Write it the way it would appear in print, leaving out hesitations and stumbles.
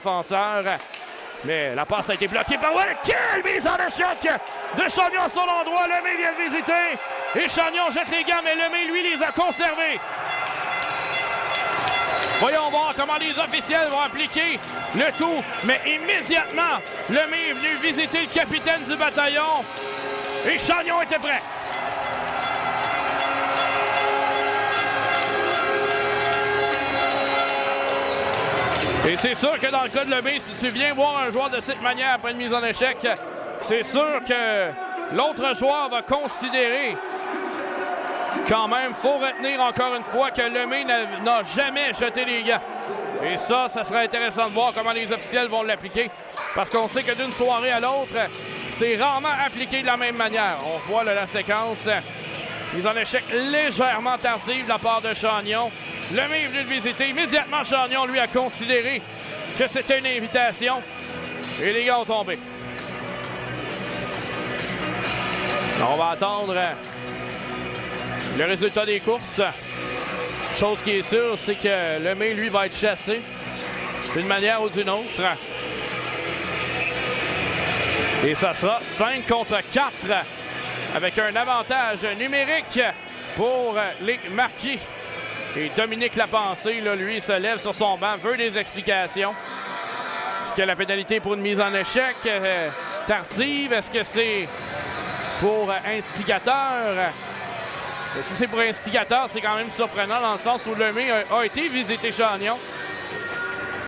défenseur. Mais la passe a été bloquée par Ouellet. Quelle mise en échec de Chagnon à son endroit. Lemay vient de visiter. Et Chagnon jette les gants, mais Lemay, lui, les a conservés. Voyons voir comment les officiels vont appliquer le tout. Mais immédiatement, Lemay est venu visiter le capitaine du bataillon. Et Chagnon était prêt. Et c'est sûr que dans le cas de Lemay, si tu viens voir un joueur de cette manière après une mise en échec, c'est sûr que l'autre joueur va considérer quand même. Il faut retenir encore une fois que Lemay n'a jamais jeté les gants. Et ça serait intéressant de voir comment les officiels vont l'appliquer. Parce qu'on sait que d'une soirée à l'autre, c'est rarement appliqué de la même manière. On voit là, la séquence. Mise en échec légèrement tardive de la part de Chagnon. Lemay est venu le visiter. Immédiatement, Chagnon, lui, a considéré que c'était une invitation. Et les gars ont tombé. On va attendre le résultat des courses. Chose qui est sûre, c'est que Lemay, lui, va être chassé d'une manière ou d'une autre. Et ça sera 5 contre 4 avec un avantage numérique pour les Marquis. Et Dominique Lapensée, là, lui, se lève sur son banc, veut des explications. Est-ce que la pénalité pour une mise en échec tardive? Est-ce que c'est pour instigateur? Et si c'est pour instigateur, c'est quand même surprenant dans le sens où Lemay a été visiter Chagnon.